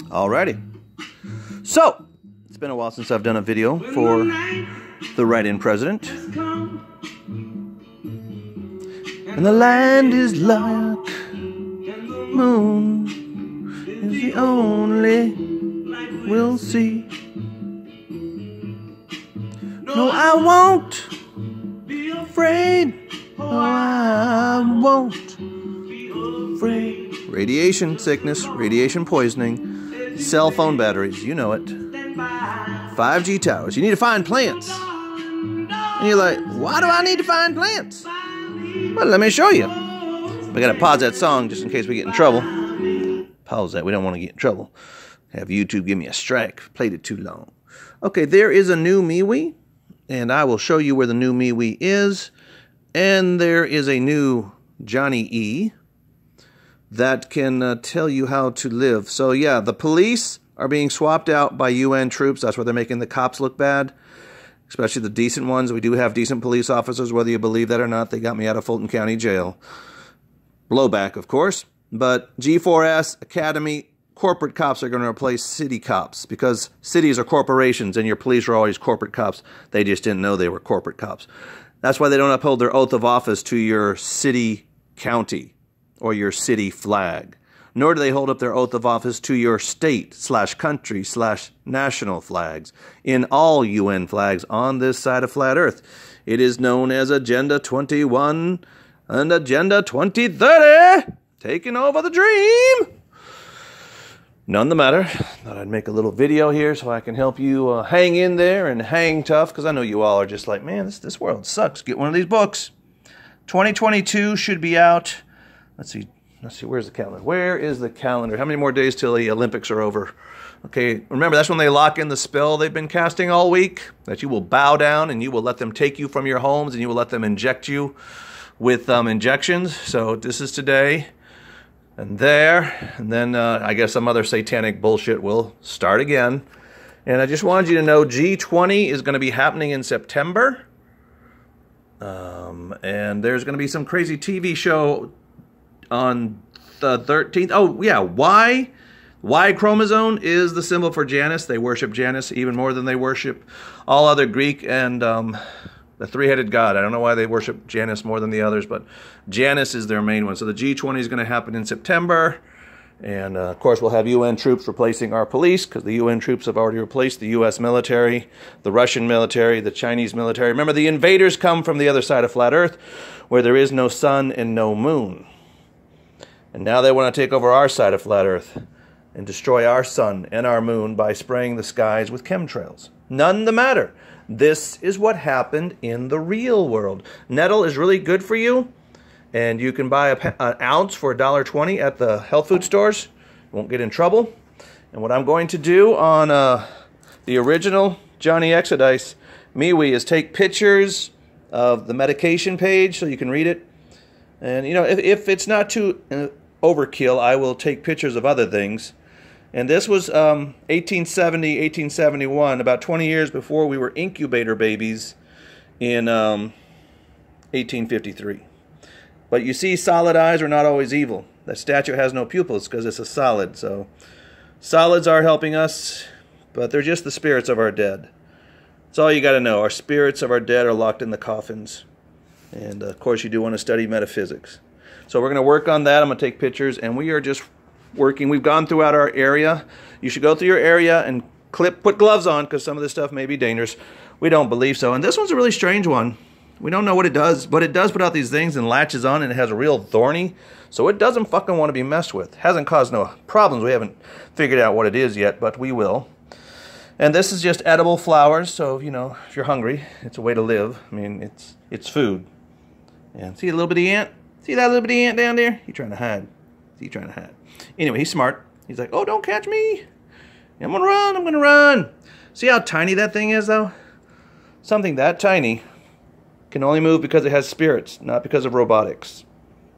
Alrighty. So, it's been a while since I've done a video for the write-in president. And the land is like the moon is the only we'll see. No, I won't be afraid. No, I won't be afraid. Radiation sickness, radiation poisoning, cell phone batteries, you know it. 5G towers. You need to find plants. And you're like, why do I need to find plants? Well, let me show you. We gotta pause that song just in case we get in trouble. Pause that. We don't want to get in trouble. Have YouTube give me a strike. Played it too long. Okay, there is a new MeWe, and I will show you where the new MeWe is. And there is a new Johnny E that can tell you how to live. So yeah, the police are being swapped out by UN troops. That's why they're making the cops look bad, especially the decent ones. We do have decent police officers, whether you believe that or not. They got me out of Fulton County Jail. Blowback, of course. But G4S, Academy, corporate cops are going to replace city cops because cities are corporations and your police are always corporate cops. They just didn't know they were corporate cops. That's why they don't uphold their oath of office to your city, county, or your city flag. Nor do they hold up their oath of office to your state/country/national flags in all UN flags on this side of flat Earth. It is known as Agenda 21 and Agenda 2030, taking over the dream. None the matter. Thought I'd make a little video here so I can help you hang in there and hang tough, because I know you all are just like, man, this world sucks. Get one of these books. 2022 should be out. Let's see, where's the calendar? Where is the calendar? How many more days till the Olympics are over? Okay, remember, that's when they lock in the spell they've been casting all week, that you will bow down and you will let them take you from your homes and you will let them inject you with injections. So this is today and there, and then I guess some other satanic bullshit will start again. And I just wanted you to know G20 is going to be happening in September. And there's going to be some crazy TV show on the 13th. Oh, yeah, Y chromosome is the symbol for Janus. They worship Janus even more than they worship all other Greek and the three-headed god. I don't know why they worship Janus more than the others, but Janus is their main one. So the G20 is going to happen in September. And, of course, we'll have UN troops replacing our police, because the UN troops have already replaced the U.S. military, the Russian military, the Chinese military. Remember, the invaders come from the other side of flat Earth, where there is no sun and no moon. And now they want to take over our side of flat Earth and destroy our sun and our moon by spraying the skies with chemtrails. None the matter. This is what happened in the real world. Nettle is really good for you, and you can buy an ounce for $1.20 at the health food stores. You won't get in trouble. And what I'm going to do on the original Johnny Exodice MeWe is take pictures of the medication page so you can read it. And, you know, if it's not too overkill, I will take pictures of other things. And this was 1870, 1871, about 20 years before we were incubator babies in 1853. But you see, solid eyes are not always evil. That statue has no pupils because it's a solid. So solids are helping us, but they're just the spirits of our dead. That's all you got to know. Our spirits of our dead are locked in the coffins. And, of course, you do want to study metaphysics. So we're going to work on that. I'm going to take pictures, and we are just working. We've gone throughout our area. You should go through your area and put gloves on, because some of this stuff may be dangerous. We don't believe so. And this one's a really strange one. We don't know what it does, but it does put out these things and latches on, and it has a real thorny. So it doesn't fucking want to be messed with. Hasn't caused no problems. We haven't figured out what it is yet, but we will. And this is just edible flowers. So, you know, if you're hungry, it's a way to live. I mean, it's food. And see a little bitty ant? See that little bitty ant down there? He's trying to hide. He's trying to hide. Anyway, he's smart. He's like, oh, don't catch me. I'm going to run. I'm going to run. See how tiny that thing is, though? Something that tiny can only move because it has spirits, not because of robotics.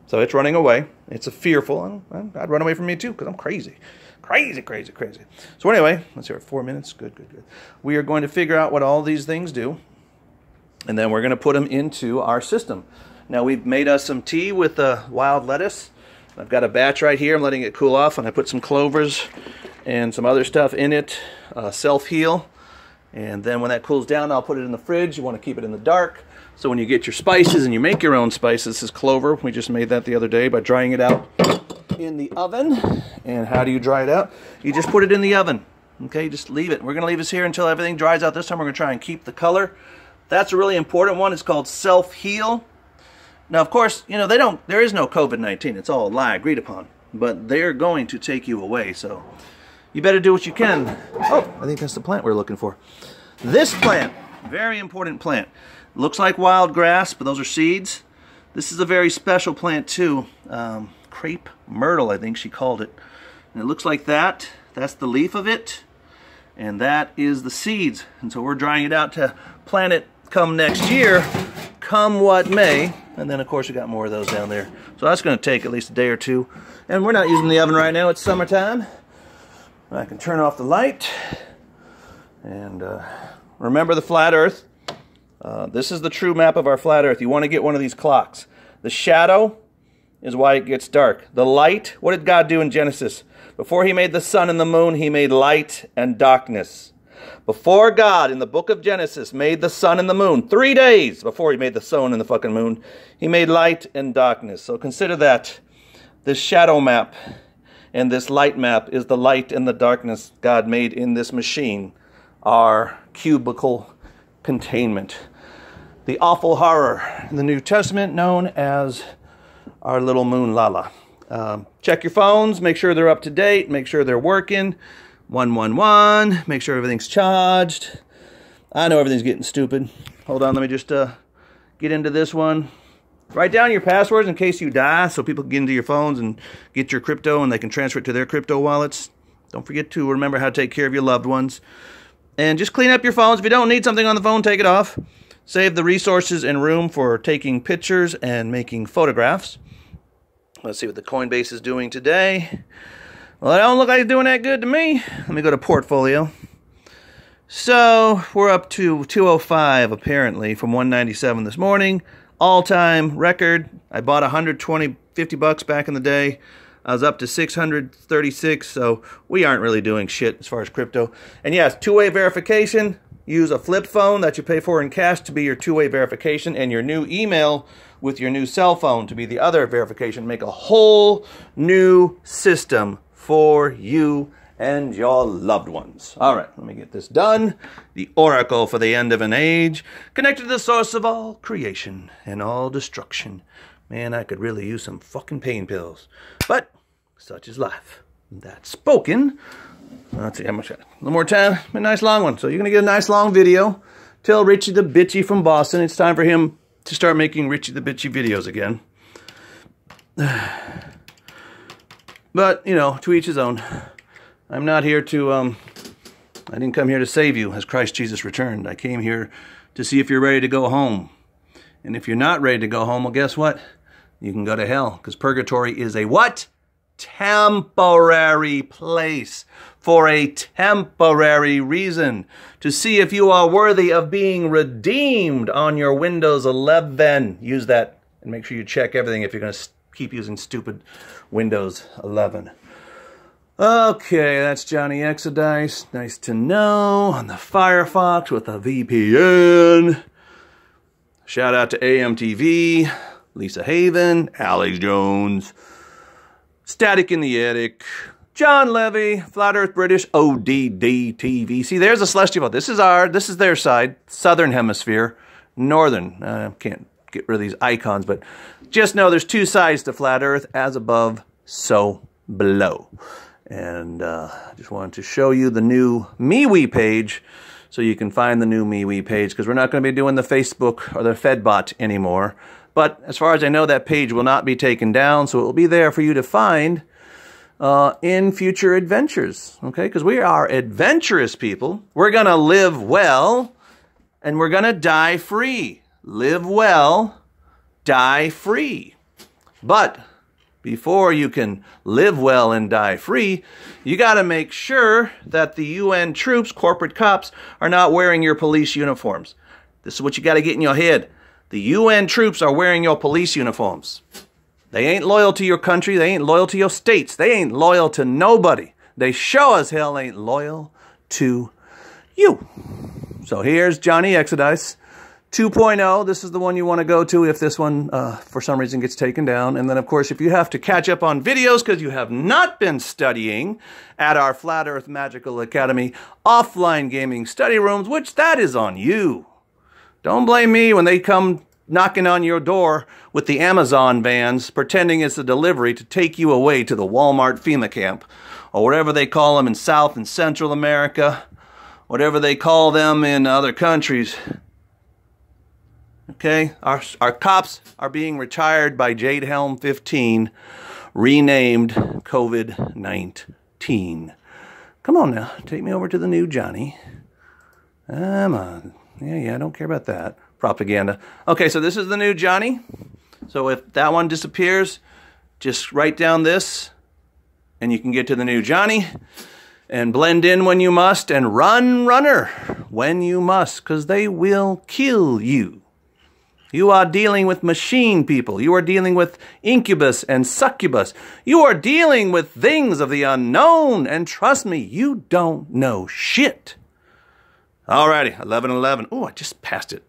So it's running away. It's a fearful. I'd run away from me, too, because I'm crazy. Crazy, crazy, crazy. So anyway, let's hear it. 4 minutes. Good, good, good. We are going to figure out what all these things do, and then we're going to put them into our system. Now, we've made us some tea with wild lettuce. I've got a batch right here. I'm letting it cool off, and I put some clovers and some other stuff in it, self-heal. And then when that cools down, I'll put it in the fridge. You want to keep it in the dark. So when you get your spices and you make your own spices, this is clover. We just made that the other day by drying it out in the oven. And how do you dry it out? You just put it in the oven. Okay, you just leave it. We're going to leave this here until everything dries out. This time we're going to try and keep the color. That's a really important one. It's called self-heal. Now, of course, you know, there is no COVID-19. It's all a lie agreed upon. But they're going to take you away, so you better do what you can. Oh, I think that's the plant we're looking for. This plant, very important plant. Looks like wild grass, but those are seeds. This is a very special plant too. Crepe myrtle, I think she called it. And it looks like that. That's the leaf of it. And that is the seeds. And so we're drying it out to plant it come next year, come what may. And then of course we got more of those down there. So that's going to take at least a day or two. And we're not using the oven right now. It's summertime. I can turn off the light. And remember the flat earth. This is the true map of our flat earth. You want to get one of these clocks. The shadow is why it gets dark. The light, what did God do in Genesis? Before he made the sun and the moon, he made light and darkness. Before God, in the book of Genesis, made the sun and the moon, 3 days before he made the sun and the fucking moon, he made light and darkness. So consider that. This shadow map and this light map is the light and the darkness God made in this machine, our cubicle containment. The awful horror in the New Testament known as our little moon Lala. Check your phones, make sure they're up to date, make sure they're working. 111, make sure everything's charged. I know everything's getting stupid. Hold on, let me just get into this one. Write down your passwords in case you die so people can get into your phones and get your crypto and they can transfer it to their crypto wallets. Don't forget to remember how to take care of your loved ones. And just clean up your phones. If you don't need something on the phone, take it off. Save the resources and room for taking pictures and making photographs. Let's see what the Coinbase is doing today. Well, it don't look like it's doing that good to me. Let me go to portfolio. So we're up to 205 apparently from 197 this morning. All-time record. I bought 50 bucks back in the day. I was up to 636, so we aren't really doing shit as far as crypto. And yes, two-way verification. Use a flip phone that you pay for in cash to be your two-way verification, and your new email with your new cell phone to be the other verification. Make a whole new system for you and your loved ones. All right, let me get this done. The oracle for the end of an age, connected to the source of all creation and all destruction. Man, I could really use some fucking pain pills. But such is life. That's spoken. Let's see how much. One more time. A nice long one. So you're going to get a nice long video. Tell Richie the Bitchy from Boston it's time for him to start making Richie the Bitchy videos again. But, you know, to each his own. I'm not here to, I didn't come here to save you as Christ Jesus returned. I came here to see if you're ready to go home. And if you're not ready to go home, well, guess what? You can go to hell, because purgatory is a what? Temporary place for a temporary reason. To see if you are worthy of being redeemed on your Windows 11. Use that and make sure you check everything if you're going to keep using stupid Windows 11. Okay, that's Johnny Exodice. Nice to know. On the Firefox with a VPN. Shout out to AMTV, Lisa Haven, Alex Jones, Static in the Attic, John Levy, Flat Earth British, ODD TV. See, there's a celestial. This is their side, Southern Hemisphere, Northern. Can't get rid of these icons, but just know there's two sides to Flat Earth, as above, so below. And I just wanted to show you the new MeWe page so you can find the new MeWe page, because we're not going to be doing the Facebook or the Fedbot anymore. But as far as I know, that page will not be taken down, so it will be there for you to find in future adventures. Okay, because we are adventurous people. We're going to live well, and we're going to die free. Live well, die free. But before you can live well and die free, you got to make sure that the UN troops, corporate cops, are not wearing your police uniforms. This is what you got to get in your head. The UN troops are wearing your police uniforms. They ain't loyal to your country. They ain't loyal to your states. They ain't loyal to nobody. They sure as hell ain't loyal to you. So here's Johnny Exodice 2.0. This is the one you want to go to if this one, for some reason, gets taken down. And then, of course, if you have to catch up on videos because you have not been studying at our Flat Earth Magical Academy offline gaming study rooms, which that is on you. Don't blame me when they come knocking on your door with the Amazon vans, pretending it's a delivery to take you away to the Walmart FEMA camp, or whatever they call them in South and Central America, whatever they call them in other countries. Okay, our cops are being retired by Jade Helm 15, renamed COVID-19. Come on now, take me over to the new Johnny. Come on. Yeah, I don't care about that. Propaganda. Okay, so this is the new Johnny. So if that one disappears, just write down this, and you can get to the new Johnny. And blend in when you must, and run, runner, when you must, because they will kill you. You are dealing with machine people. You are dealing with incubus and succubus. You are dealing with things of the unknown. And trust me, you don't know shit. Alrighty, 11:11. Oh, I just passed it.